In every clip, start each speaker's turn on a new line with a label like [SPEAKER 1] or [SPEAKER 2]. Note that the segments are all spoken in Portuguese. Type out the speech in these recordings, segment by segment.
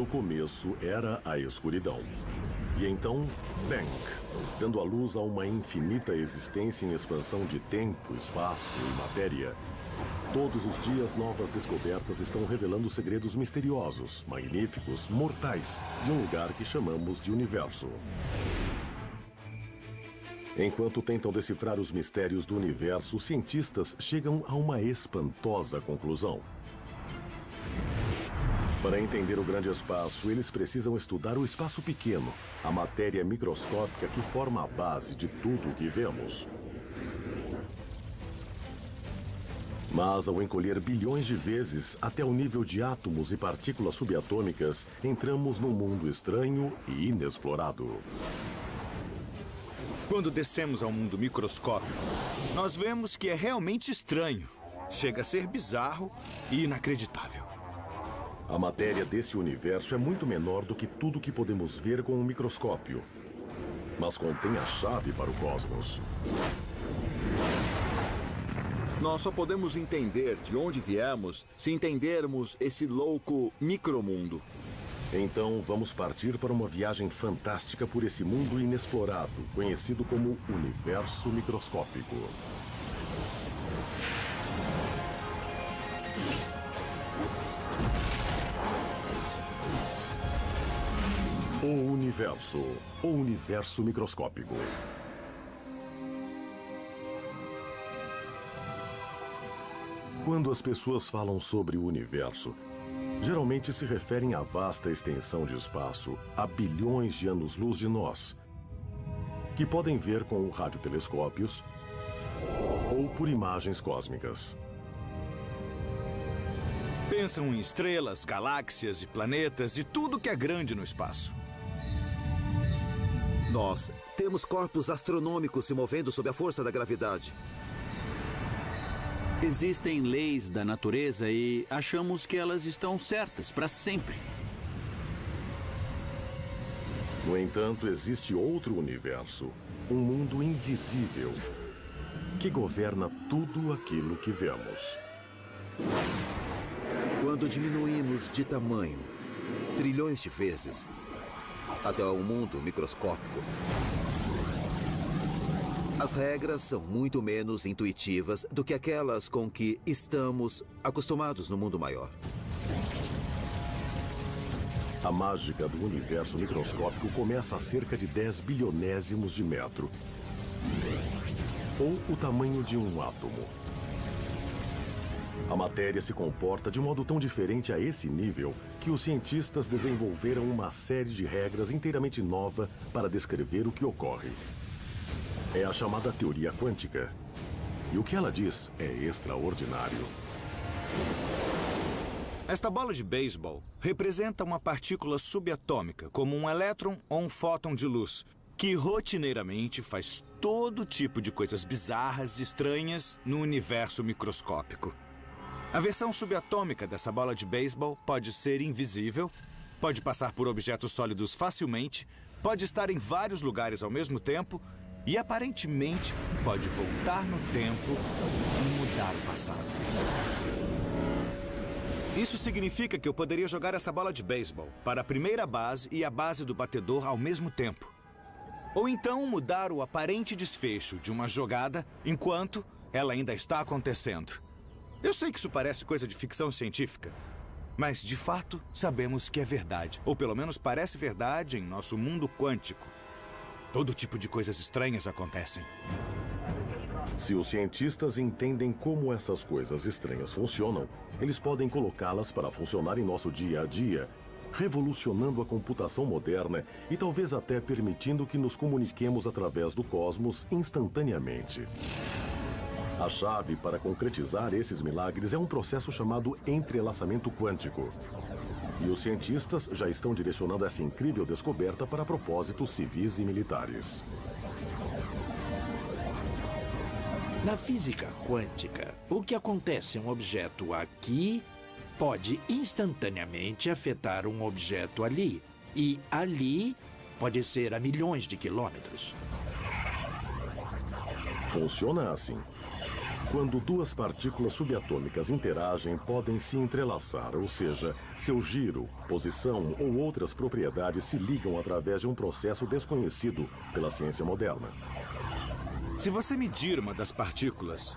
[SPEAKER 1] no começo era a escuridão. E então, Bang, dando à luz a uma infinita existência em expansão de tempo, espaço e matéria. Todos os dias, novas descobertas estão revelando segredos misteriosos, magníficos, mortais, de um lugar que chamamos de universo. Enquanto tentam decifrar os mistérios do universo, os cientistas chegam a uma espantosa conclusão. Para entender o grande espaço, eles precisam estudar o espaço pequeno, a matéria microscópica que forma a base de tudo o que vemos. Mas ao encolher bilhões de vezes até o nível de átomos e partículas subatômicas, entramos num mundo estranho e inexplorado.
[SPEAKER 2] Quando descemos ao mundo microscópico, nós vemos que é realmente estranho. Chega a ser bizarro e inacreditável.
[SPEAKER 1] A matéria desse universo é muito menor do que tudo que podemos ver com um microscópio, mas contém a chave para o cosmos.
[SPEAKER 3] Nós só podemos entender de onde viemos se entendermos esse louco micromundo.
[SPEAKER 1] Então, vamos partir para uma viagem fantástica por esse mundo inexplorado, conhecido como universo microscópico. O universo microscópico. Quando as pessoas falam sobre o universo, geralmente se referem à vasta extensão de espaço a bilhões de anos-luz de nós, que podem ver com radiotelescópios ou por imagens cósmicas.
[SPEAKER 2] Pensam em estrelas, galáxias e planetas e tudo que é grande no espaço.
[SPEAKER 4] Nós temos corpos astronômicos se movendo sob a força da gravidade.
[SPEAKER 5] Existem leis da natureza e achamos que elas estão certas para sempre.
[SPEAKER 1] No entanto, existe outro universo, um mundo invisível, que governa tudo aquilo que vemos.
[SPEAKER 4] Quando diminuímos de tamanho, trilhões de vezes, até o mundo microscópico, as regras são muito menos intuitivas do que aquelas com que estamos acostumados no mundo maior.
[SPEAKER 1] A mágica do universo microscópico começa a cerca de 10 bilionésimos de metro, ou o tamanho de um átomo. A matéria se comporta de modo tão diferente a esse nível que os cientistas desenvolveram uma série de regras inteiramente nova para descrever o que ocorre. É a chamada teoria quântica. E o que ela diz é extraordinário.
[SPEAKER 2] Esta bola de beisebol representa uma partícula subatômica, como um elétron ou um fóton de luz, que rotineiramente faz todo tipo de coisas bizarras e estranhas no universo microscópico. A versão subatômica dessa bola de beisebol pode ser invisível, pode passar por objetos sólidos facilmente, pode estar em vários lugares ao mesmo tempo e, aparentemente, pode voltar no tempo e mudar o passado. Isso significa que eu poderia jogar essa bola de beisebol para a primeira base e a base do batedor ao mesmo tempo. Ou então mudar o aparente desfecho de uma jogada enquanto ela ainda está acontecendo. Eu sei que isso parece coisa de ficção científica, mas de fato sabemos que é verdade, ou pelo menos parece verdade em nosso mundo quântico. Todo tipo de coisas estranhas acontecem.
[SPEAKER 1] Se os cientistas entendem como essas coisas estranhas funcionam, eles podem colocá-las para funcionar em nosso dia a dia, revolucionando a computação moderna e talvez até permitindo que nos comuniquemos através do cosmos instantaneamente. A chave para concretizar esses milagres é um processo chamado entrelaçamento quântico. E os cientistas já estão direcionando essa incrível descoberta para propósitos civis e militares.
[SPEAKER 6] Na física quântica, o que acontece em um objeto aqui pode instantaneamente afetar um objeto ali. E ali pode ser a milhões de quilômetros.
[SPEAKER 1] Funciona assim. Quando duas partículas subatômicas interagem, podem se entrelaçar, ou seja, seu giro, posição ou outras propriedades se ligam através de um processo desconhecido pela ciência moderna.
[SPEAKER 2] Se você medir uma das partículas,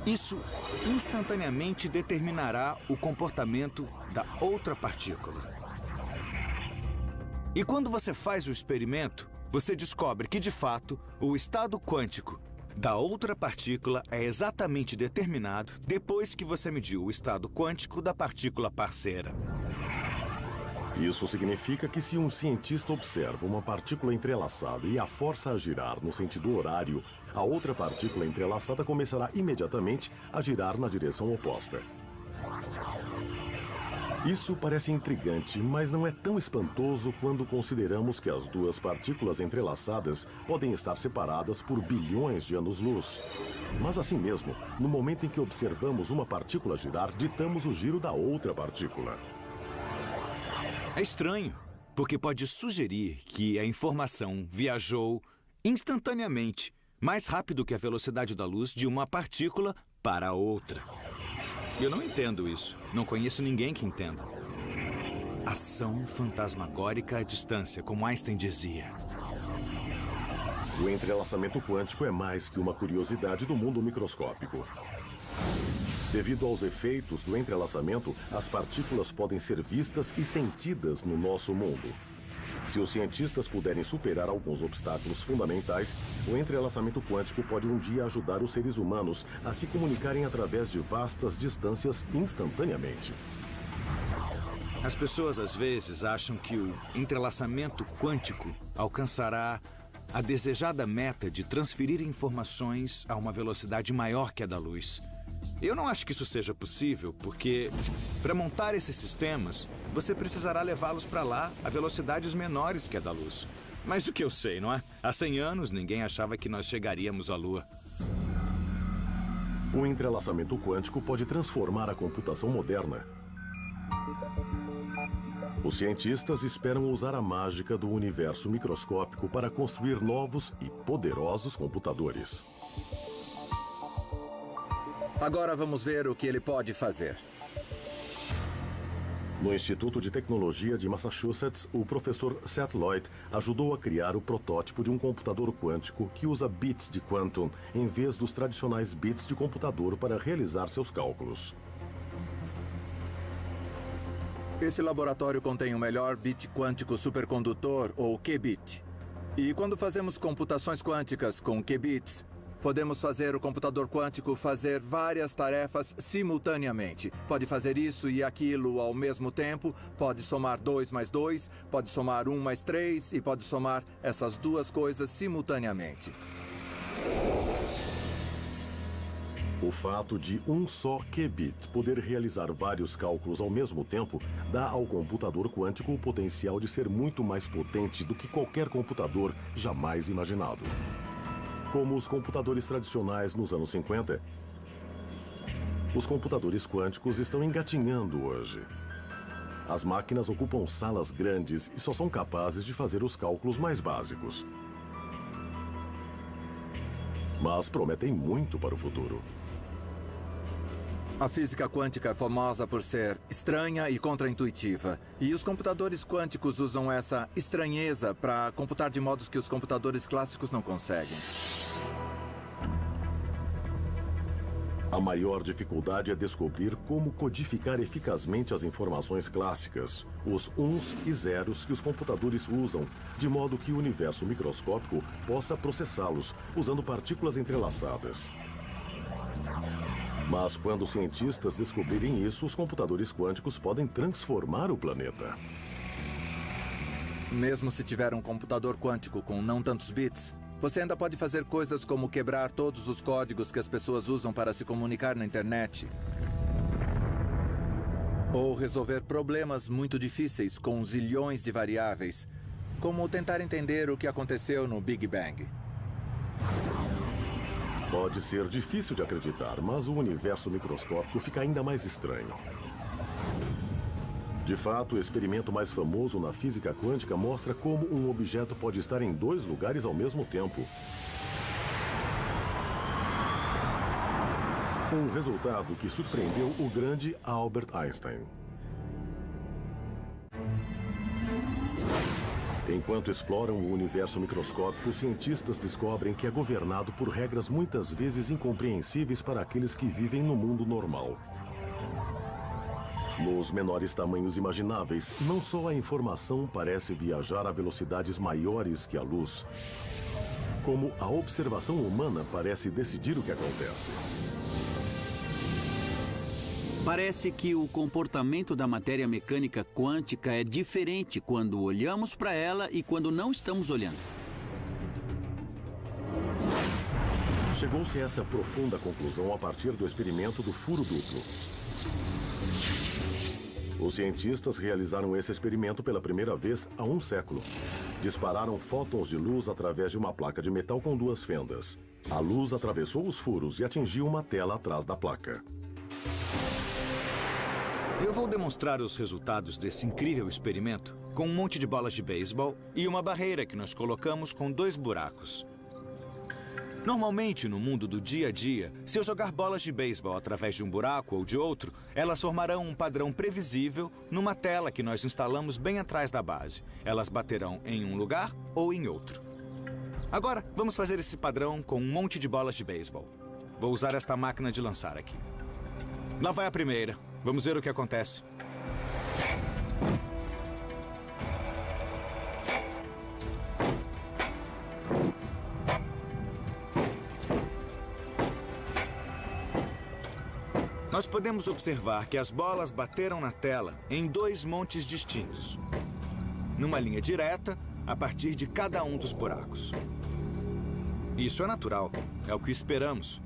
[SPEAKER 2] isso instantaneamente determinará o comportamento da outra partícula. E quando você faz o experimento, você descobre que, de fato, o estado quântico da outra partícula é exatamente determinado depois que você mediu o estado quântico da partícula parceira.
[SPEAKER 1] Isso significa que se um cientista observa uma partícula entrelaçada e a força a girar no sentido horário, a outra partícula entrelaçada começará imediatamente a girar na direção oposta. Isso parece intrigante, mas não é tão espantoso quando consideramos que as duas partículas entrelaçadas podem estar separadas por bilhões de anos-luz. Mas assim mesmo, no momento em que observamos uma partícula girar, ditamos o giro da outra partícula.
[SPEAKER 2] É estranho, porque pode sugerir que a informação viajou instantaneamente, mais rápido que a velocidade da luz de uma partícula para outra. Eu não entendo isso. Não conheço ninguém que entenda. Ação fantasmagórica à distância, como Einstein dizia.
[SPEAKER 1] O entrelaçamento quântico é mais que uma curiosidade do mundo microscópico. Devido aos efeitos do entrelaçamento, as partículas podem ser vistas e sentidas no nosso mundo. Se os cientistas puderem superar alguns obstáculos fundamentais, o entrelaçamento quântico pode um dia ajudar os seres humanos a se comunicarem através de vastas distâncias instantaneamente.
[SPEAKER 2] As pessoas às vezes acham que o entrelaçamento quântico alcançará a desejada meta de transferir informações a uma velocidade maior que a da luz. Eu não acho que isso seja possível, porque para montar esses sistemas, você precisará levá-los para lá a velocidades menores que a da luz. Mas do que eu sei, não é? Há 100 anos, ninguém achava que nós chegaríamos à Lua.
[SPEAKER 1] O entrelaçamento quântico pode transformar a computação moderna. Os cientistas esperam usar a mágica do universo microscópico para construir novos e poderosos computadores.
[SPEAKER 7] Agora vamos ver o que ele pode fazer.
[SPEAKER 1] No Instituto de Tecnologia de Massachusetts, o professor Seth Lloyd ajudou a criar o protótipo de um computador quântico que usa bits de quantum em vez dos tradicionais bits de computador para realizar seus cálculos.
[SPEAKER 7] Esse laboratório contém o melhor bit quântico supercondutor, ou qubit. E quando fazemos computações quânticas com qubits, podemos fazer o computador quântico fazer várias tarefas simultaneamente. Pode fazer isso e aquilo ao mesmo tempo, pode somar 2 mais 2, pode somar 1 mais 3 e pode somar essas duas coisas simultaneamente.
[SPEAKER 1] O fato de um só qubit poder realizar vários cálculos ao mesmo tempo dá ao computador quântico o potencial de ser muito mais potente do que qualquer computador jamais imaginado. Como os computadores tradicionais nos anos 50, os computadores quânticos estão engatinhando hoje. As máquinas ocupam salas grandes e só são capazes de fazer os cálculos mais básicos. Mas prometem muito para o futuro.
[SPEAKER 7] A física quântica é famosa por ser estranha e contraintuitiva. E os computadores quânticos usam essa estranheza para computar de modos que os computadores clássicos não conseguem.
[SPEAKER 1] A maior dificuldade é descobrir como codificar eficazmente as informações clássicas, os uns e zeros que os computadores usam, de modo que o universo microscópico possa processá-los, usando partículas entrelaçadas. Mas quando os cientistas descobrirem isso, os computadores quânticos podem transformar o planeta.
[SPEAKER 7] Mesmo se tiver um computador quântico com não tantos bits, você ainda pode fazer coisas como quebrar todos os códigos que as pessoas usam para se comunicar na internet. Ou resolver problemas muito difíceis com zilhões de variáveis, como tentar entender o que aconteceu no Big Bang.
[SPEAKER 1] Pode ser difícil de acreditar, mas o universo microscópico fica ainda mais estranho. De fato, o experimento mais famoso na física quântica mostra como um objeto pode estar em 2 lugares ao mesmo tempo. Um resultado que surpreendeu o grande Albert Einstein. Enquanto exploram o universo microscópico, cientistas descobrem que é governado por regras muitas vezes incompreensíveis para aqueles que vivem no mundo normal. Nos menores tamanhos imagináveis, não só a informação parece viajar a velocidades maiores que a luz, como a observação humana parece decidir o que acontece.
[SPEAKER 5] Parece que o comportamento da matéria mecânica quântica é diferente quando olhamos para ela e quando não estamos olhando.
[SPEAKER 1] Chegou-se a essa profunda conclusão a partir do experimento do furo duplo. Os cientistas realizaram esse experimento pela primeira vez há um século. Dispararam fótons de luz através de uma placa de metal com duas fendas. A luz atravessou os furos e atingiu uma tela atrás da placa.
[SPEAKER 2] Eu vou demonstrar os resultados desse incrível experimento com um monte de bolas de beisebol e uma barreira que nós colocamos com 2 buracos. Normalmente, no mundo do dia a dia, se eu jogar bolas de beisebol através de um buraco ou de outro, elas formarão um padrão previsível numa tela que nós instalamos bem atrás da base. Elas baterão em um lugar ou em outro. Agora, vamos fazer esse padrão com um monte de bolas de beisebol. Vou usar esta máquina de lançar aqui. Lá vai a primeira. Vamos ver o que acontece. Nós podemos observar que as bolas bateram na tela em 2 montes distintos, numa linha direta, a partir de cada um dos buracos. Isso é natural, é o que esperamos.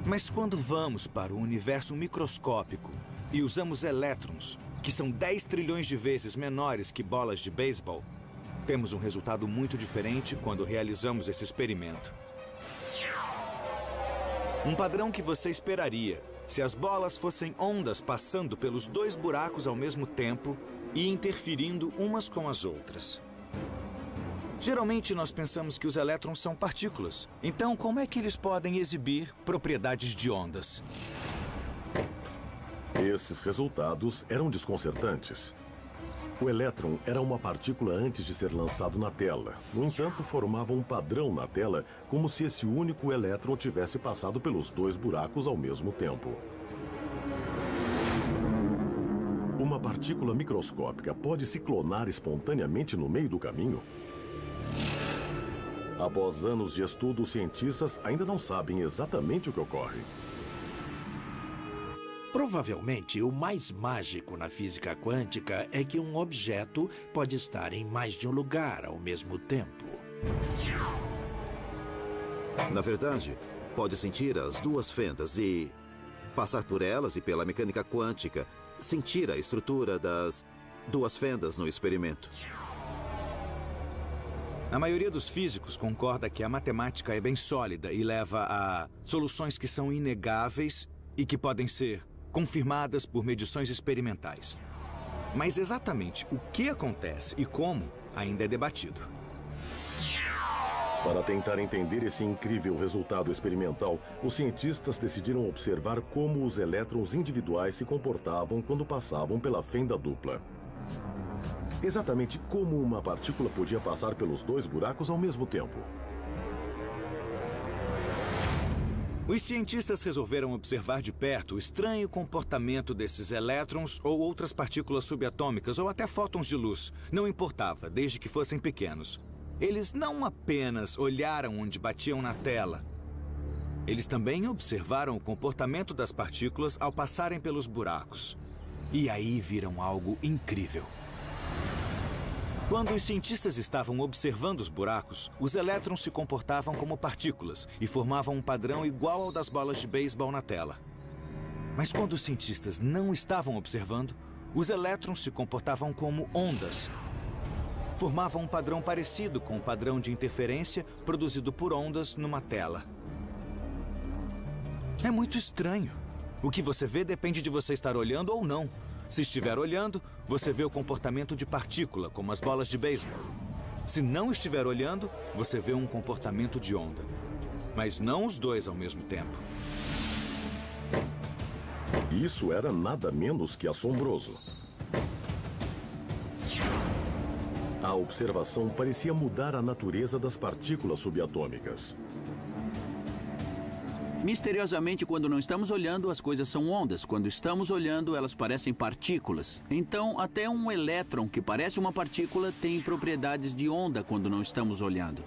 [SPEAKER 2] Mas quando vamos para o universo microscópico e usamos elétrons, que são 10 trilhões de vezes menores que bolas de beisebol, temos um resultado muito diferente quando realizamos esse experimento. Um padrão que você esperaria se as bolas fossem ondas passando pelos 2 buracos ao mesmo tempo e interferindo umas com as outras. Geralmente nós pensamos que os elétrons são partículas. Então, como é que eles podem exibir propriedades de ondas?
[SPEAKER 1] Esses resultados eram desconcertantes. O elétron era uma partícula antes de ser lançado na tela. No entanto, formava um padrão na tela, como se esse único elétron tivesse passado pelos 2 buracos ao mesmo tempo. Uma partícula microscópica pode se clonar espontaneamente no meio do caminho? Após anos de estudo, os cientistas ainda não sabem exatamente o que ocorre.
[SPEAKER 6] Provavelmente, o mais mágico na física quântica é que um objeto pode estar em mais de um lugar ao mesmo tempo.
[SPEAKER 4] Na verdade, pode sentir as 2 fendas e passar por elas e pela mecânica quântica, sentir a estrutura das 2 fendas no experimento.
[SPEAKER 2] A maioria dos físicos concorda que a matemática é bem sólida e leva a soluções que são inegáveis e que podem ser confirmadas por medições experimentais. Mas exatamente o que acontece e como ainda é debatido.
[SPEAKER 1] Para tentar entender esse incrível resultado experimental, os cientistas decidiram observar como os elétrons individuais se comportavam quando passavam pela fenda dupla. Exatamente como uma partícula podia passar pelos 2 buracos ao mesmo tempo.
[SPEAKER 2] Os cientistas resolveram observar de perto o estranho comportamento desses elétrons ou outras partículas subatômicas ou até fótons de luz. Não importava, desde que fossem pequenos. Eles não apenas olharam onde batiam na tela. Eles também observaram o comportamento das partículas ao passarem pelos buracos. E aí viram algo incrível. Quando os cientistas estavam observando os buracos, os elétrons se comportavam como partículas e formavam um padrão igual ao das bolas de beisebol na tela. Mas quando os cientistas não estavam observando, os elétrons se comportavam como ondas. Formavam um padrão parecido com o padrão de interferência produzido por ondas numa tela. É muito estranho. O que você vê depende de você estar olhando ou não. Se estiver olhando, você vê o comportamento de partícula, como as bolas de beisebol. Se não estiver olhando, você vê um comportamento de onda. mas não os dois ao mesmo tempo.
[SPEAKER 1] Isso era nada menos que assombroso. A observação parecia mudar a natureza das partículas subatômicas.
[SPEAKER 5] Misteriosamente, quando não estamos olhando, as coisas são ondas. Quando estamos olhando, elas parecem partículas. Então, até um elétron que parece uma partícula tem propriedades de onda quando não estamos olhando.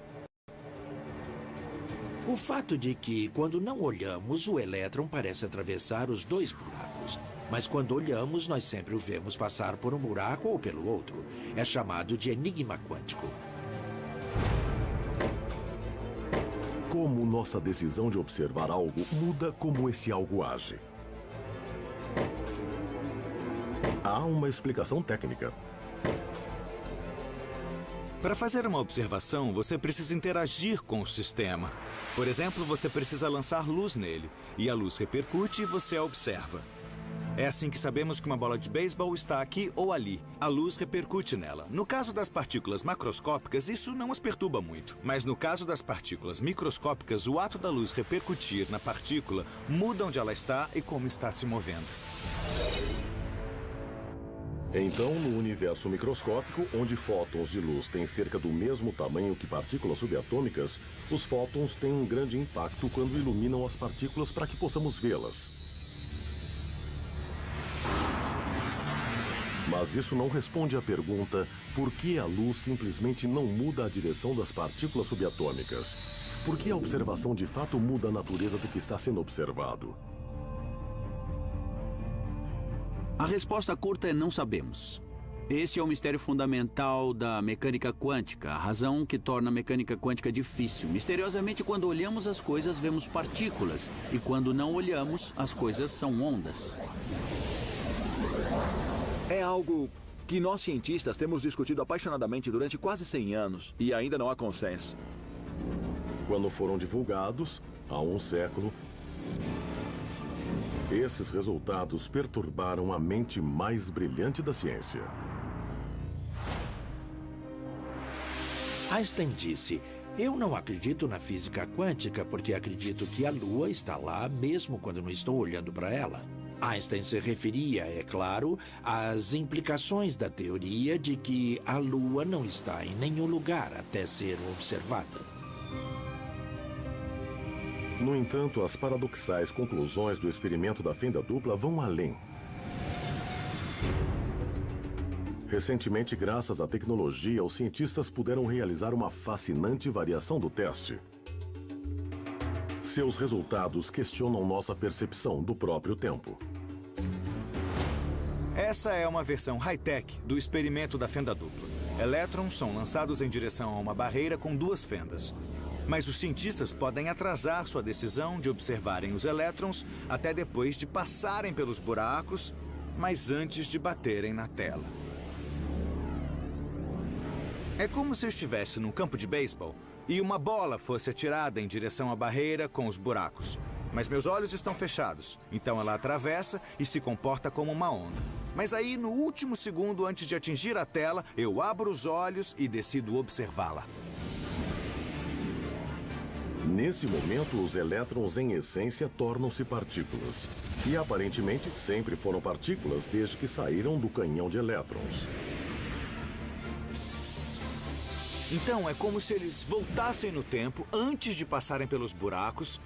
[SPEAKER 6] O fato de que, quando não olhamos, o elétron parece atravessar os dois buracos. Mas quando olhamos, nós sempre o vemos passar por um buraco ou pelo outro. É chamado de enigma quântico.
[SPEAKER 1] Como nossa decisão de observar algo muda como esse algo age. Há uma explicação técnica.
[SPEAKER 2] Para fazer uma observação, você precisa interagir com o sistema. Por exemplo, você precisa lançar luz nele, e a luz repercute e você a observa. É assim que sabemos que uma bola de beisebol está aqui ou ali. A luz repercute nela. No caso das partículas macroscópicas, isso não as perturba muito. Mas no caso das partículas microscópicas, o ato da luz repercutir na partícula muda onde ela está e como está se movendo.
[SPEAKER 1] Então, no universo microscópico, onde fótons de luz têm cerca do mesmo tamanho que partículas subatômicas, os fótons têm um grande impacto quando iluminam as partículas para que possamos vê-las. Mas isso não responde à pergunta por que a luz simplesmente não muda a direção das partículas subatômicas. Por que a observação de fato muda a natureza do que está sendo observado?
[SPEAKER 5] A resposta curta é não sabemos. Esse é o mistério fundamental da mecânica quântica, a razão que torna a mecânica quântica difícil. Misteriosamente, quando olhamos as coisas, vemos partículas, e quando não olhamos, as coisas são ondas.
[SPEAKER 3] É algo que nós cientistas temos discutido apaixonadamente durante quase 100 anos e ainda não há consenso.
[SPEAKER 1] Quando foram divulgados, há um século, esses resultados perturbaram a mente mais brilhante da ciência.
[SPEAKER 6] Einstein disse: "Eu não acredito na física quântica porque acredito que a Lua está lá mesmo quando não estou olhando para ela." Einstein se referia, é claro, às implicações da teoria de que a Lua não está em nenhum lugar até ser observada.
[SPEAKER 1] No entanto, as paradoxais conclusões do experimento da fenda dupla vão além. Recentemente, graças à tecnologia, os cientistas puderam realizar uma fascinante variação do teste. Seus resultados questionam nossa percepção do próprio tempo.
[SPEAKER 2] Essa é uma versão high-tech do experimento da fenda dupla. Elétrons são lançados em direção a uma barreira com duas fendas. Mas os cientistas podem atrasar sua decisão de observarem os elétrons até depois de passarem pelos buracos, mas antes de baterem na tela. É como se eu estivesse num campo de beisebol e uma bola fosse atirada em direção à barreira com os buracos. Mas meus olhos estão fechados, então ela atravessa e se comporta como uma onda. Mas aí, no último segundo antes de atingir a tela, eu abro os olhos e decido observá-la.
[SPEAKER 1] Nesse momento, os elétrons, em essência, tornam-se partículas. E, aparentemente, sempre foram partículas desde que saíram do canhão de elétrons.
[SPEAKER 2] Então, é como se eles voltassem no tempo antes de passarem pelos buracos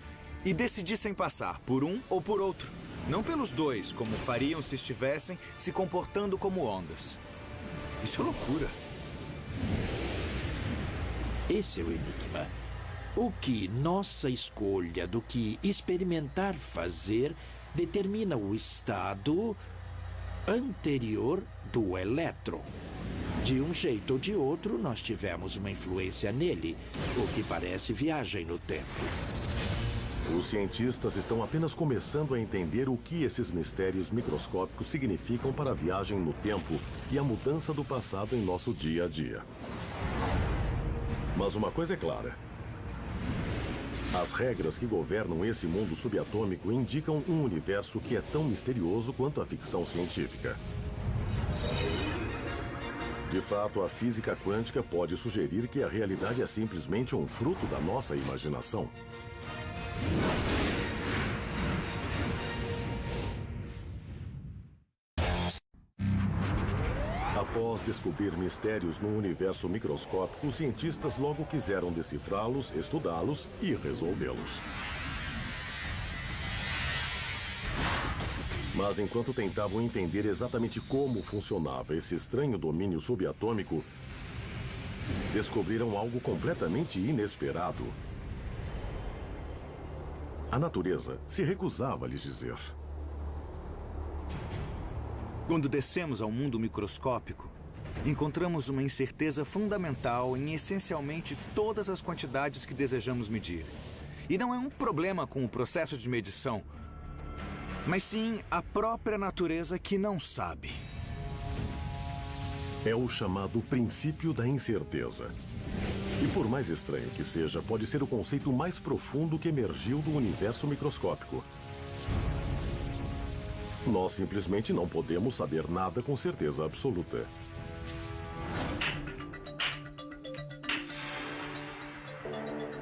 [SPEAKER 2] e decidissem passar por um ou por outro. Não pelos dois, como fariam se estivessem se comportando como ondas. Isso é loucura.
[SPEAKER 6] Esse é o enigma. O que nossa escolha do que experimentar fazer determina o estado anterior do elétron. De um jeito ou de outro, nós tivemos uma influência nele, o que parece viagem no tempo.
[SPEAKER 1] Os cientistas estão apenas começando a entender o que esses mistérios microscópicos significam para a viagem no tempo e a mudança do passado em nosso dia a dia. Mas uma coisa é clara. As regras que governam esse mundo subatômico indicam um universo que é tão misterioso quanto a ficção científica. De fato, a física quântica pode sugerir que a realidade é simplesmente um fruto da nossa imaginação. Após descobrir mistérios no universo microscópico, os cientistas logo quiseram decifrá-los, estudá-los e resolvê-los. Mas enquanto tentavam entender exatamente como funcionava esse estranho domínio subatômico, descobriram algo completamente inesperado. A natureza se recusava a lhes dizer.
[SPEAKER 2] Quando descemos ao mundo microscópico, encontramos uma incerteza fundamental em essencialmente todas as quantidades que desejamos medir. E não é um problema com o processo de medição, mas sim a própria natureza que não sabe.
[SPEAKER 1] É o chamado princípio da incerteza. E por mais estranho que seja, pode ser o conceito mais profundo que emergiu do universo microscópico. Nós simplesmente não podemos saber nada com certeza absoluta.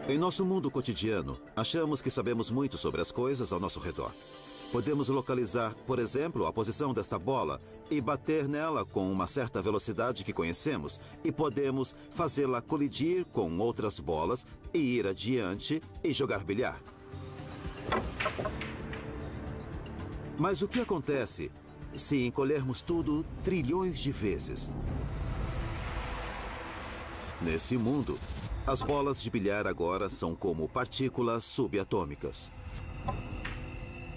[SPEAKER 4] Em nosso mundo cotidiano, achamos que sabemos muito sobre as coisas ao nosso redor. Podemos localizar, por exemplo, a posição desta bola e bater nela com uma certa velocidade que conhecemos, e podemos fazê-la colidir com outras bolas e ir adiante e jogar bilhar. Mas o que acontece se encolhermos tudo trilhões de vezes? Nesse mundo, as bolas de bilhar agora são como partículas subatômicas.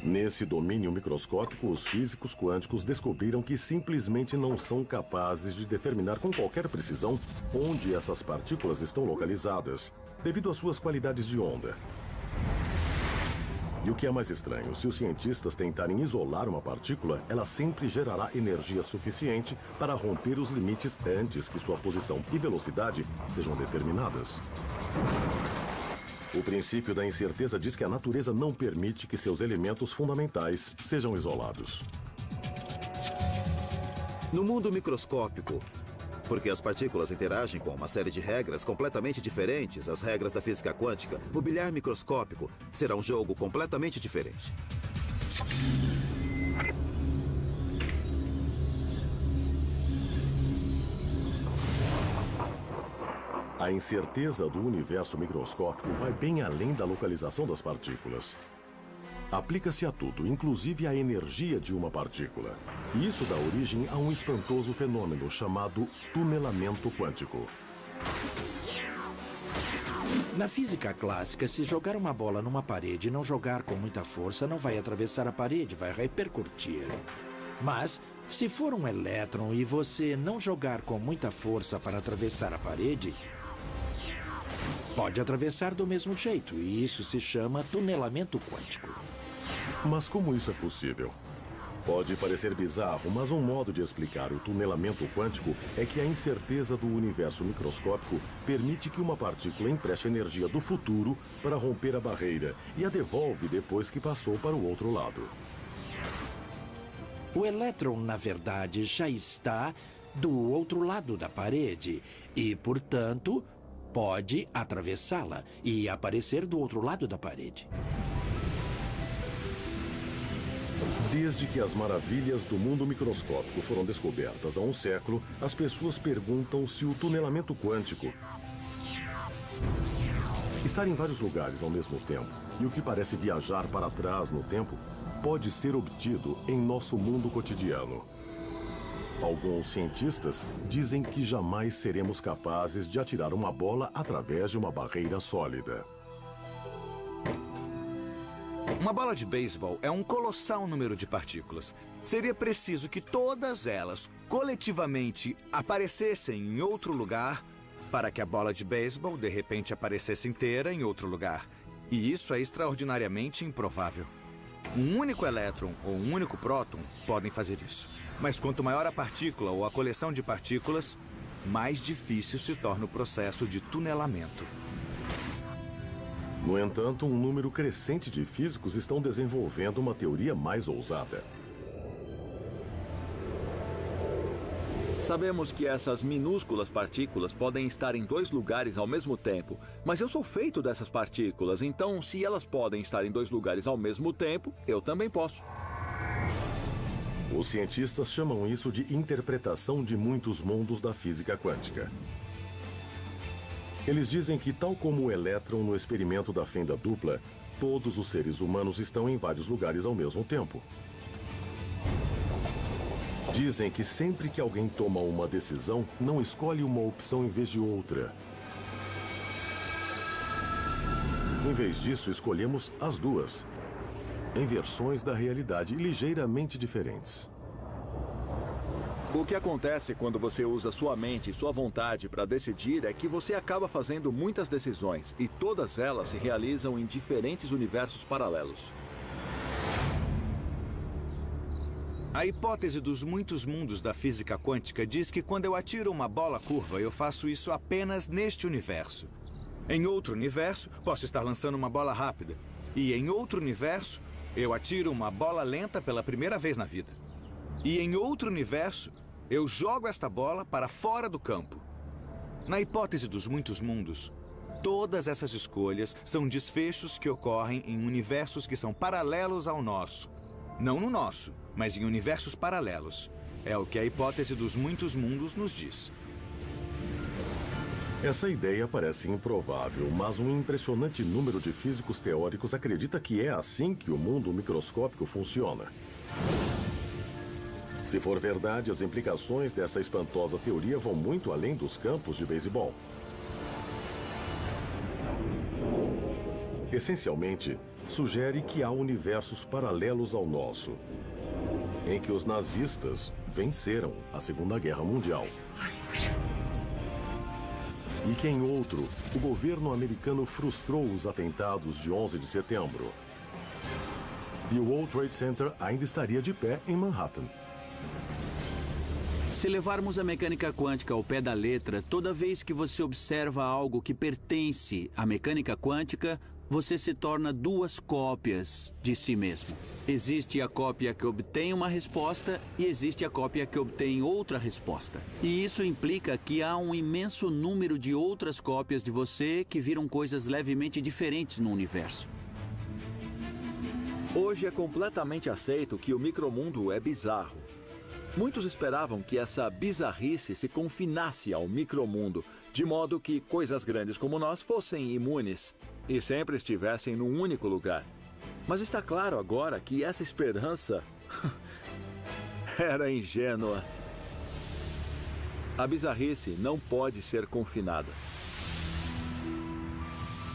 [SPEAKER 1] Nesse domínio microscópico, os físicos quânticos descobriram que simplesmente não são capazes de determinar com qualquer precisão onde essas partículas estão localizadas, devido às suas qualidades de onda. E o que é mais estranho, se os cientistas tentarem isolar uma partícula, ela sempre gerará energia suficiente para romper os limites antes que sua posição e velocidade sejam determinadas. O princípio da incerteza diz que a natureza não permite que seus elementos fundamentais sejam isolados.
[SPEAKER 4] No mundo microscópico, porque as partículas interagem com uma série de regras completamente diferentes, as regras da física quântica, o bilhar microscópico será um jogo completamente diferente.
[SPEAKER 1] A incerteza do universo microscópico vai bem além da localização das partículas. Aplica-se a tudo, inclusive à energia de uma partícula. E isso dá origem a um espantoso fenômeno chamado tunelamento quântico.
[SPEAKER 6] Na física clássica, se jogar uma bola numa parede e não jogar com muita força, não vai atravessar a parede, vai repercutir. Mas, se for um elétron e você não jogar com muita força para atravessar a parede, pode atravessar do mesmo jeito, e isso se chama tunelamento quântico.
[SPEAKER 1] Mas como isso é possível? Pode parecer bizarro, mas um modo de explicar o tunelamento quântico é que a incerteza do universo microscópico permite que uma partícula empreste energia do futuro para romper a barreira e a devolve depois que passou para o outro lado.
[SPEAKER 6] O elétron, na verdade, já está do outro lado da parede e, portanto, pode atravessá-la e aparecer do outro lado da parede.
[SPEAKER 1] Desde que as maravilhas do mundo microscópico foram descobertas há um século, as pessoas perguntam se o tunelamento quântico está em vários lugares ao mesmo tempo e o que parece viajar para trás no tempo pode ser obtido em nosso mundo cotidiano. Alguns cientistas dizem que jamais seremos capazes de atirar uma bola através de uma barreira sólida.
[SPEAKER 2] Uma bola de beisebol é um colossal número de partículas. Seria preciso que todas elas, coletivamente, aparecessem em outro lugar para que a bola de beisebol, de repente, aparecesse inteira em outro lugar. E isso é extraordinariamente improvável. Um único elétron ou um único próton podem fazer isso. Mas quanto maior a partícula ou a coleção de partículas, mais difícil se torna o processo de tunelamento.
[SPEAKER 1] No entanto, um número crescente de físicos estão desenvolvendo uma teoria mais ousada.
[SPEAKER 3] Sabemos que essas minúsculas partículas podem estar em 2 lugares ao mesmo tempo, mas eu sou feito dessas partículas, então se elas podem estar em 2 lugares ao mesmo tempo, eu também posso.
[SPEAKER 1] Os cientistas chamam isso de interpretação de muitos mundos da física quântica. Eles dizem que, tal como o elétron no experimento da fenda dupla, todos os seres humanos estão em vários lugares ao mesmo tempo. Dizem que sempre que alguém toma uma decisão, não escolhe uma opção em vez de outra. Em vez disso, escolhemos as duas, em versões da realidade ligeiramente diferentes.
[SPEAKER 3] O que acontece quando você usa sua mente e sua vontade para decidir é que você acaba fazendo muitas decisões, e todas elas se realizam em diferentes universos paralelos.
[SPEAKER 2] A hipótese dos muitos mundos da física quântica diz que quando eu atiro uma bola curva, eu faço isso apenas neste universo. Em outro universo, posso estar lançando uma bola rápida. E em outro universo, eu atiro uma bola lenta pela primeira vez na vida. E em outro universo, eu jogo esta bola para fora do campo. Na hipótese dos muitos mundos, todas essas escolhas são desfechos que ocorrem em universos que são paralelos ao nosso. Não no nosso, mas em universos paralelos. É o que a hipótese dos muitos mundos nos diz.
[SPEAKER 1] Essa ideia parece improvável, mas um impressionante número de físicos teóricos acredita que é assim que o mundo microscópico funciona. Se for verdade, as implicações dessa espantosa teoria vão muito além dos campos de beisebol. Essencialmente, sugere que há universos paralelos ao nosso, em que os nazistas venceram a Segunda Guerra Mundial. E que em outro, o governo americano frustrou os atentados de 11 de setembro. E o World Trade Center ainda estaria de pé em Manhattan.
[SPEAKER 5] Se levarmos a mecânica quântica ao pé da letra, toda vez que você observa algo que pertence à mecânica quântica, você se torna 2 cópias de si mesmo. Existe a cópia que obtém uma resposta e existe a cópia que obtém outra resposta. E isso implica que há um imenso número de outras cópias de você que viram coisas levemente diferentes no universo.
[SPEAKER 3] Hoje é completamente aceito que o micromundo é bizarro. Muitos esperavam que essa bizarrice se confinasse ao micromundo, de modo que coisas grandes como nós fossem imunes e sempre estivessem num único lugar. Mas está claro agora que essa esperança era ingênua. A bizarrice não pode ser confinada.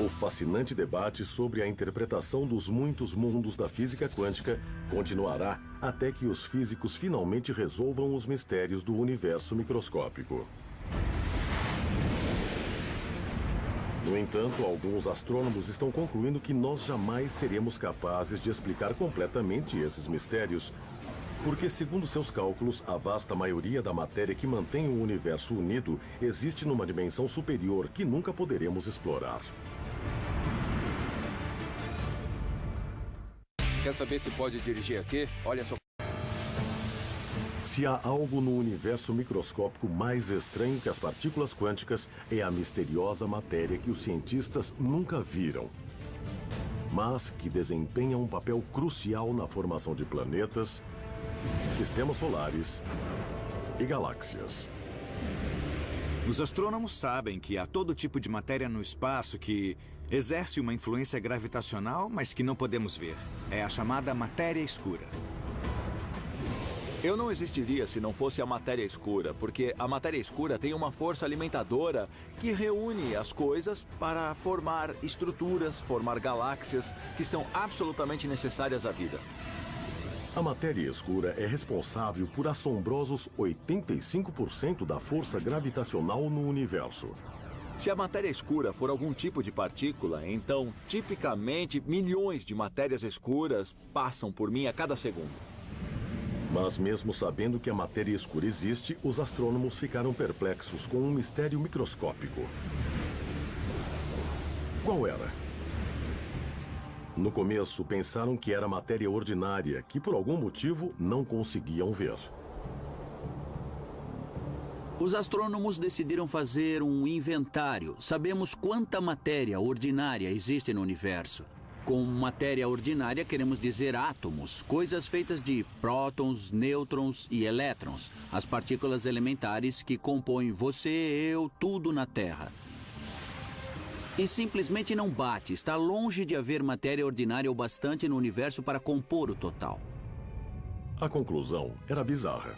[SPEAKER 1] O fascinante debate sobre a interpretação dos muitos mundos da física quântica continuará até que os físicos finalmente resolvam os mistérios do universo microscópico. No entanto, alguns astrônomos estão concluindo que nós jamais seremos capazes de explicar completamente esses mistérios, porque, segundo seus cálculos, a vasta maioria da matéria que mantém o universo unido existe numa dimensão superior que nunca poderemos explorar.
[SPEAKER 8] Quer saber se pode dirigir aqui? Olha só.
[SPEAKER 1] Se há algo no universo microscópico mais estranho que as partículas quânticas, é a misteriosa matéria que os cientistas nunca viram, mas que desempenha um papel crucial na formação de planetas, sistemas solares e galáxias.
[SPEAKER 2] Os astrônomos sabem que há todo tipo de matéria no espaço que exerce uma influência gravitacional, mas que não podemos ver. É a chamada matéria escura.
[SPEAKER 3] Eu não existiria se não fosse a matéria escura, porque a matéria escura tem uma força alimentadora que reúne as coisas para formar estruturas, formar galáxias que são absolutamente necessárias à vida.
[SPEAKER 1] A matéria escura é responsável por assombrosos 85% da força gravitacional no universo.
[SPEAKER 3] Se a matéria escura for algum tipo de partícula, então, tipicamente, milhões de matérias escuras passam por mim a cada segundo.
[SPEAKER 1] Mas mesmo sabendo que a matéria escura existe, os astrônomos ficaram perplexos com um mistério microscópico. Qual era? No começo, pensaram que era matéria ordinária, que por algum motivo não conseguiam ver.
[SPEAKER 5] Os astrônomos decidiram fazer um inventário. Sabemos quanta matéria ordinária existe no universo. Com matéria ordinária, queremos dizer átomos, coisas feitas de prótons, nêutrons e elétrons, as partículas elementares que compõem você, eu, tudo na Terra. E simplesmente não bate, está longe de haver matéria ordinária o bastante no universo para compor o total.
[SPEAKER 1] A conclusão era bizarra.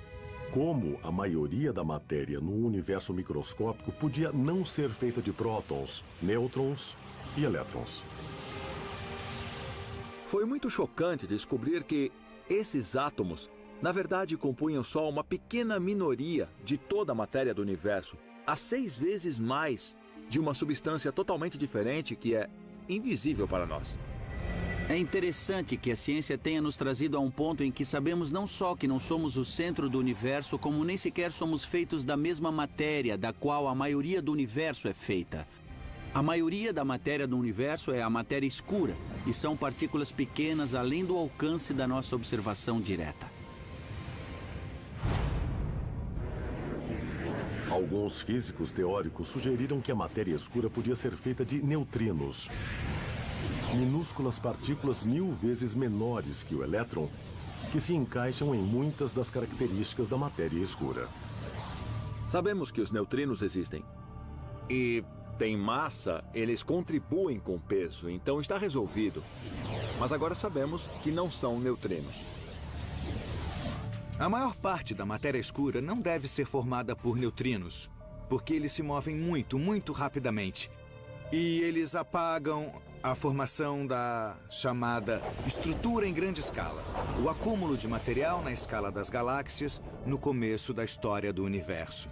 [SPEAKER 1] Como a maioria da matéria no universo microscópico podia não ser feita de prótons, nêutrons e elétrons.
[SPEAKER 3] Foi muito chocante descobrir que esses átomos, na verdade, compunham só uma pequena minoria de toda a matéria do universo, a 6 vezes mais de uma substância totalmente diferente que é invisível para nós.
[SPEAKER 5] É interessante que a ciência tenha nos trazido a um ponto em que sabemos não só que não somos o centro do universo, como nem sequer somos feitos da mesma matéria da qual a maioria do universo é feita. A maioria da matéria do universo é a matéria escura, e são partículas pequenas além do alcance da nossa observação direta.
[SPEAKER 1] Alguns físicos teóricos sugeriram que a matéria escura podia ser feita de neutrinos, minúsculas partículas 1000 vezes menores que o elétron, que se encaixam em muitas das características da matéria escura.
[SPEAKER 3] Sabemos que os neutrinos existem. E tem massa, eles contribuem com peso, então está resolvido. Mas agora sabemos que não são neutrinos.
[SPEAKER 2] A maior parte da matéria escura não deve ser formada por neutrinos, porque eles se movem muito, muito rapidamente. E eles apagam a formação da chamada estrutura em grande escala, o acúmulo de material na escala das galáxias no começo da história do universo.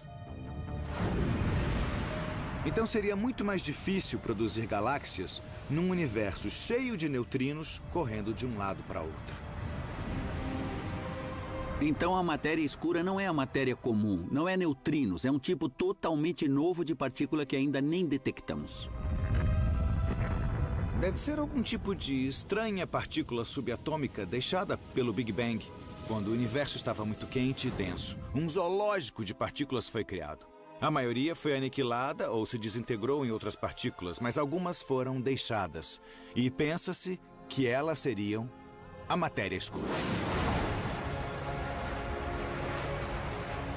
[SPEAKER 2] Então seria muito mais difícil produzir galáxias num universo cheio de neutrinos correndo de um lado para outro.
[SPEAKER 5] Então a matéria escura não é a matéria comum, não é neutrinos, é um tipo totalmente novo de partícula que ainda nem detectamos.
[SPEAKER 2] Deve ser algum tipo de estranha partícula subatômica deixada pelo Big Bang, quando o universo estava muito quente e denso. Um zoológico de partículas foi criado. A maioria foi aniquilada ou se desintegrou em outras partículas, mas algumas foram deixadas. E pensa-se que elas seriam a matéria escura.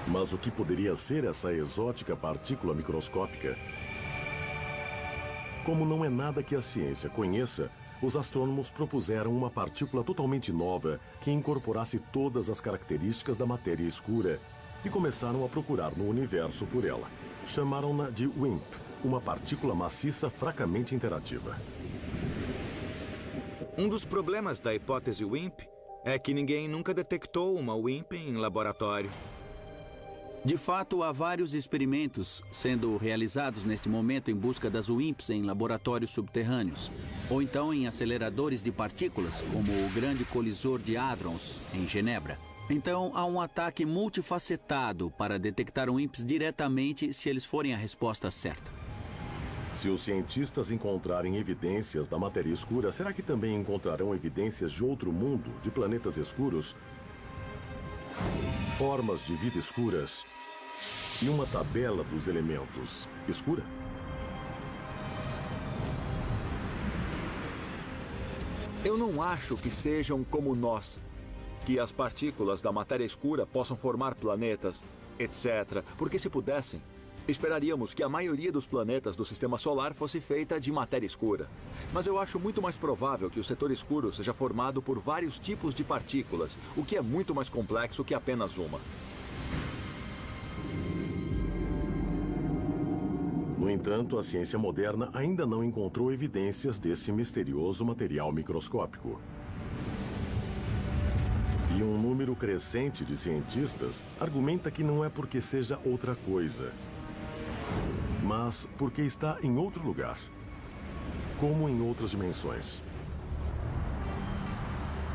[SPEAKER 1] Mas o que poderia ser essa exótica partícula microscópica? Como não é nada que a ciência conheça, os astrônomos propuseram uma partícula totalmente nova que incorporasse todas as características da matéria escura e começaram a procurar no universo por ela. Chamaram-na de WIMP, uma partícula maciça fracamente interativa.
[SPEAKER 2] Um dos problemas da hipótese WIMP é que ninguém nunca detectou uma WIMP em laboratório.
[SPEAKER 5] De fato, há vários experimentos sendo realizados neste momento em busca das WIMPs em laboratórios subterrâneos, ou então em aceleradores de partículas, como o Grande Colisor de Hadrons, em Genebra. Então, há um ataque multifacetado para detectar WIMPs diretamente se eles forem a resposta certa.
[SPEAKER 1] Se os cientistas encontrarem evidências da matéria escura, será que também encontrarão evidências de outro mundo, de planetas escuros? Formas de vida escuras e uma tabela dos elementos escura?
[SPEAKER 3] Eu não acho que sejam como nós, que as partículas da matéria escura possam formar planetas, etc. Porque se pudessem, esperaríamos que a maioria dos planetas do Sistema Solar fosse feita de matéria escura. Mas eu acho muito mais provável que o setor escuro seja formado por vários tipos de partículas, o que é muito mais complexo que apenas uma.
[SPEAKER 1] No entanto, a ciência moderna ainda não encontrou evidências desse misterioso material microscópico. E um número crescente de cientistas argumenta que não é porque seja outra coisa, mas porque está em outro lugar, como em outras dimensões.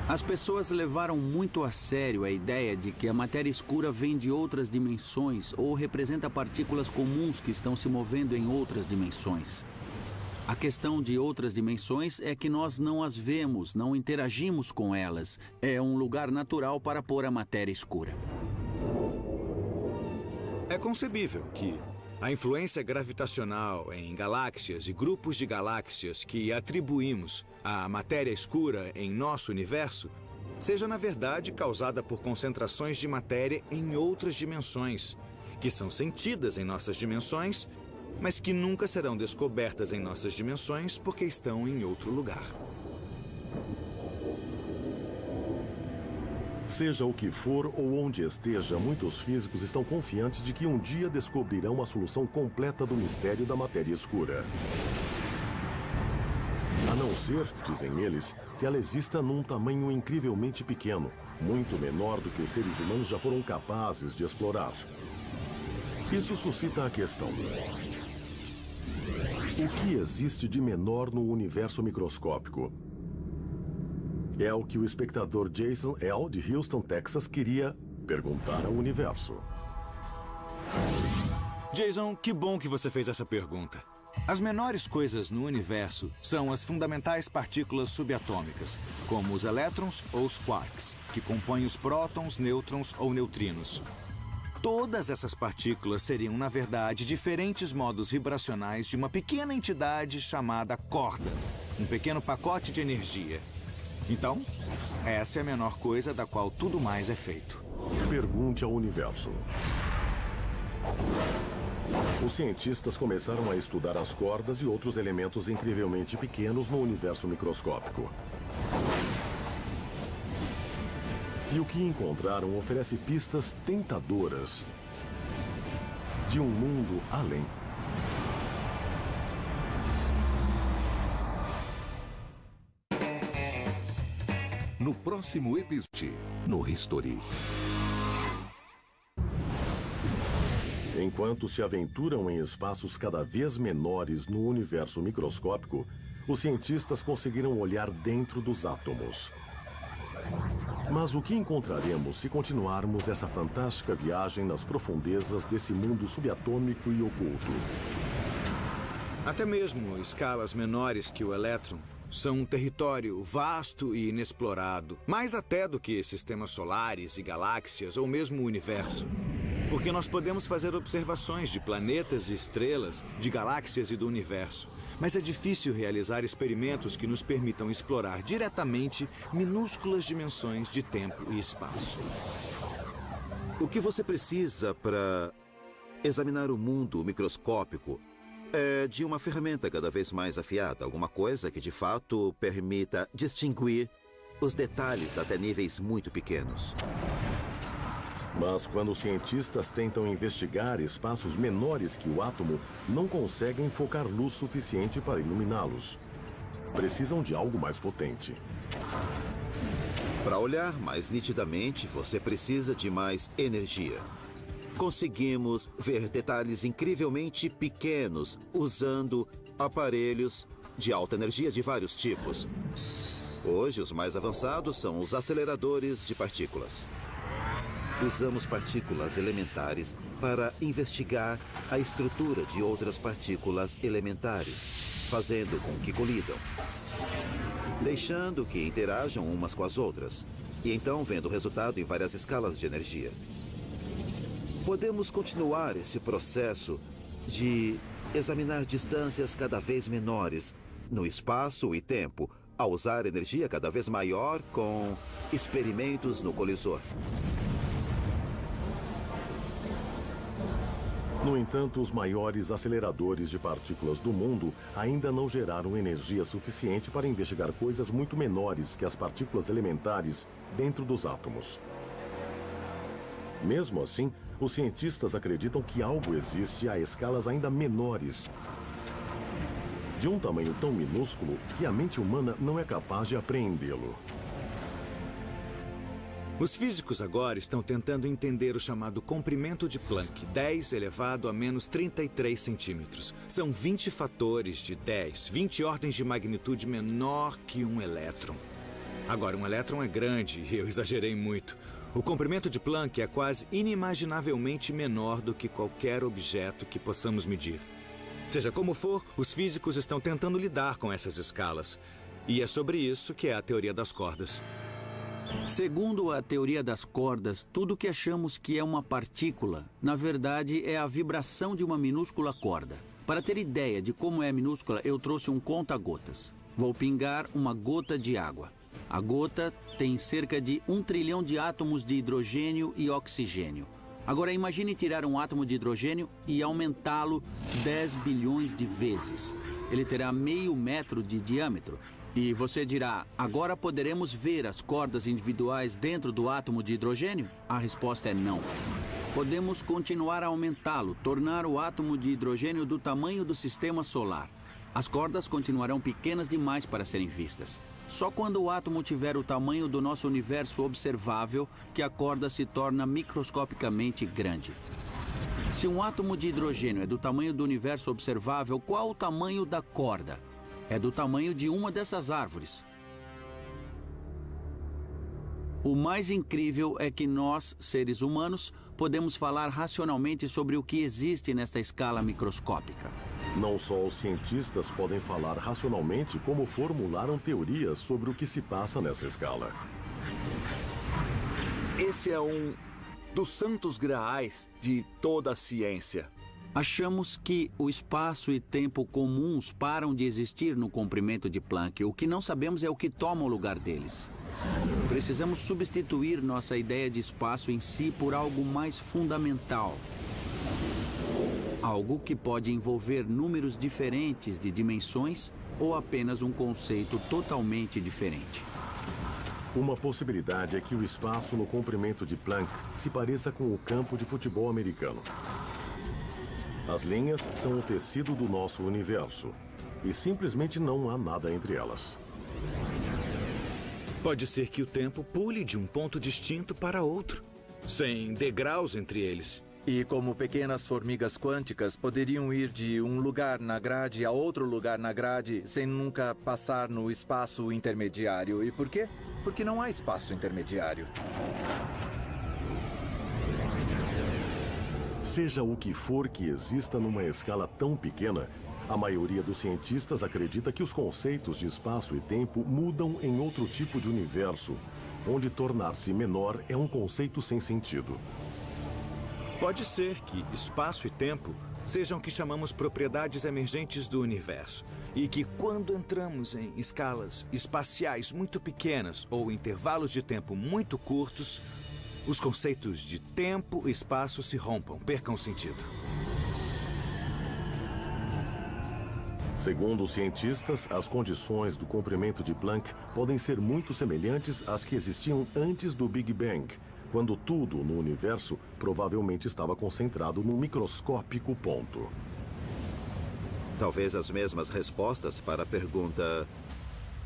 [SPEAKER 5] As pessoas levaram muito a sério a ideia de que a matéria escura vem de outras dimensões ou representa partículas comuns que estão se movendo em outras dimensões. A questão de outras dimensões é que nós não as vemos, não interagimos com elas. É um lugar natural para pôr a matéria escura.
[SPEAKER 3] É
[SPEAKER 2] concebível que a influência gravitacional em galáxias e grupos de galáxias que atribuímos à matéria escura em nosso universo seja, na verdade, causada por concentrações de matéria em outras dimensões, que são sentidas em nossas dimensões, mas que nunca serão descobertas em nossas dimensões porque estão em outro lugar.
[SPEAKER 1] Seja o que for ou onde esteja, muitos físicos estão confiantes de que um dia descobrirão a solução completa do mistério da matéria escura. A não ser, dizem eles, que ela exista num tamanho incrivelmente pequeno, muito menor do que os seres humanos já foram capazes de explorar. Isso suscita a questão: o que existe de menor no universo microscópico? É o que o espectador Jason L., de Houston, Texas, queria perguntar ao universo.
[SPEAKER 2] Jason, que bom que você fez essa pergunta. As menores coisas no universo são as fundamentais partículas subatômicas, como os elétrons ou os quarks, que compõem os prótons, nêutrons ou neutrinos. Todas essas partículas seriam, na verdade, diferentes modos vibracionais de uma pequena entidade chamada corda, um pequeno pacote de energia. Então, essa é a menor coisa da qual tudo mais é feito.
[SPEAKER 1] Pergunte ao universo. Os cientistas começaram a estudar as cordas e outros elementos incrivelmente pequenos no universo microscópico. E o que encontraram oferece pistas tentadoras de um mundo além.
[SPEAKER 9] No próximo episódio, no History.
[SPEAKER 1] Enquanto se aventuram em espaços cada vez menores no universo microscópico, os cientistas conseguiram olhar dentro dos átomos. Mas o que encontraremos se continuarmos essa fantástica viagem nas profundezas desse mundo subatômico e oculto?
[SPEAKER 2] Até mesmo escalas menores que o elétron são um território vasto e inexplorado, mais até do que sistemas solares e galáxias ou mesmo o universo. Porque nós podemos fazer observações de planetas e estrelas, de galáxias e do universo. Mas é difícil realizar experimentos que nos permitam explorar diretamente minúsculas dimensões de tempo e espaço.
[SPEAKER 4] O que você precisa para examinar o mundo microscópico é de uma ferramenta cada vez mais afiada, alguma coisa que de fato permita distinguir os detalhes até níveis muito pequenos.
[SPEAKER 1] Mas quando os cientistas tentam investigar espaços menores que o átomo, não conseguem focar luz suficiente para iluminá-los. Precisam de algo mais potente.
[SPEAKER 4] Para olhar mais nitidamente, você precisa de mais energia. Conseguimos ver detalhes incrivelmente pequenos usando aparelhos de alta energia de vários tipos. Hoje, os mais avançados são os aceleradores de partículas. Usamos partículas elementares para investigar a estrutura de outras partículas elementares, fazendo com que colidam, deixando que interajam umas com as outras, e então vendo o resultado em várias escalas de energia. Podemos continuar esse processo de examinar distâncias cada vez menores no espaço e tempo, ao usar energia cada vez maior com experimentos no colisor.
[SPEAKER 1] No entanto, os maiores aceleradores de partículas do mundo ainda não geraram energia suficiente para investigar coisas muito menores que as partículas elementares dentro dos átomos. Mesmo assim, os cientistas acreditam que algo existe a escalas ainda menores, de um tamanho tão minúsculo que a mente humana não é capaz de apreendê-lo.
[SPEAKER 2] Os físicos agora estão tentando entender o chamado comprimento de Planck, 10 elevado a menos 33 centímetros. São 20 fatores de 10, 20 ordens de magnitude menor que um elétron. Agora, um elétron é grande e eu exagerei muito. O comprimento de Planck é quase inimaginavelmente menor do que qualquer objeto que possamos medir. Seja como for, os físicos estão tentando lidar com essas escalas. E é sobre isso que é a teoria das cordas.
[SPEAKER 5] Segundo a teoria das cordas, tudo que achamos que é uma partícula, na verdade, é a vibração de uma minúscula corda. Para ter ideia de como é minúscula, eu trouxe um conta-gotas. Vou pingar uma gota de água. A gota tem cerca de 1 trilhão de átomos de hidrogênio e oxigênio. Agora imagine tirar um átomo de hidrogênio e aumentá-lo 10 bilhões de vezes. Ele terá meio metro de diâmetro. E você dirá, agora poderemos ver as cordas individuais dentro do átomo de hidrogênio? A resposta é não. Podemos continuar a aumentá-lo, tornar o átomo de hidrogênio do tamanho do sistema solar. As cordas continuarão pequenas demais para serem vistas. Só quando o átomo tiver o tamanho do nosso universo observável que a corda se torna microscopicamente grande. Se um átomo de hidrogênio é do tamanho do universo observável, qual o tamanho da corda? É do tamanho de uma dessas árvores. O mais incrível é que nós, seres humanos, podemos falar racionalmente sobre o que existe nesta escala microscópica.
[SPEAKER 1] Não só os cientistas podem falar racionalmente, como formularam teorias sobre o que se passa nessa escala.
[SPEAKER 3] Esse é um dos santos graais de toda a ciência.
[SPEAKER 5] Achamos que o espaço e tempo comuns param de existir no comprimento de Planck. O que não sabemos é o que toma o lugar deles. Precisamos substituir nossa ideia de espaço em si por algo mais fundamental. Algo que pode envolver números diferentes de dimensões ou apenas um conceito totalmente diferente.
[SPEAKER 1] Uma possibilidade é que o espaço no comprimento de Planck se pareça com o campo de futebol americano. As linhas são o tecido do nosso universo e simplesmente não há nada entre elas.
[SPEAKER 2] Pode ser que o tempo pule de um ponto distinto para outro, sem degraus entre eles.
[SPEAKER 7] E como pequenas formigas quânticas poderiam ir de um lugar na grade a outro lugar na grade sem nunca passar no espaço intermediário. E por quê? Porque não há espaço intermediário.
[SPEAKER 1] Seja o que for que exista numa escala tão pequena, a maioria dos cientistas acredita que os conceitos de espaço e tempo mudam em outro tipo de universo, onde tornar-se menor é um conceito sem sentido.
[SPEAKER 2] Pode ser que espaço e tempo sejam o que chamamos propriedades emergentes do universo e que quando entramos em escalas espaciais muito pequenas ou intervalos de tempo muito curtos, os conceitos de tempo e espaço se rompam, percam sentido.
[SPEAKER 1] Segundo os cientistas, as condições do comprimento de Planck podem ser muito semelhantes às que existiam antes do Big Bang, quando tudo no universo provavelmente estava concentrado num microscópico ponto.
[SPEAKER 4] Talvez as mesmas respostas para a pergunta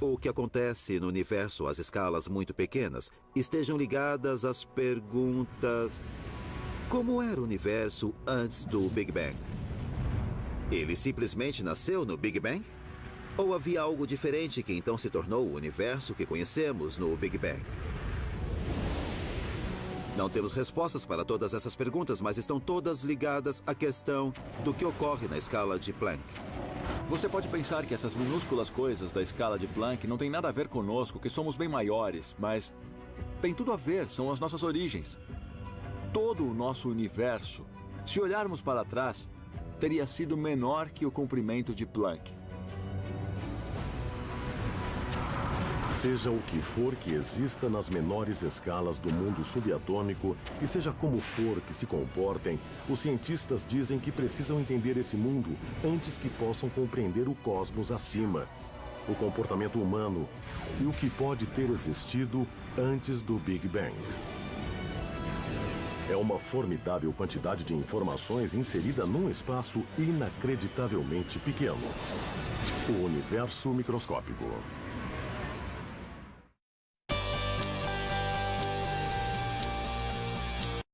[SPEAKER 4] o que acontece no universo às escalas muito pequenas estejam ligadas às perguntas como era o universo antes do Big Bang? Ele simplesmente nasceu no Big Bang? Ou havia algo diferente que então se tornou o universo que conhecemos no Big Bang? Não temos respostas para todas essas perguntas, mas estão todas ligadas à questão do que ocorre na escala de Planck.
[SPEAKER 3] Você pode pensar que essas minúsculas coisas da escala de Planck não têm nada a ver conosco, que somos bem maiores, mas tem tudo a ver, são as nossas origens. Todo o nosso universo, se olharmos para trás, teria sido menor que o comprimento de Planck.
[SPEAKER 1] Seja o que for que exista nas menores escalas do mundo subatômico e seja como for que se comportem, os cientistas dizem que precisam entender esse mundo antes que possam compreender o cosmos acima, o comportamento humano e o que pode ter existido antes do Big Bang. É uma formidável quantidade de informações inserida num espaço inacreditavelmente pequeno. O universo microscópico.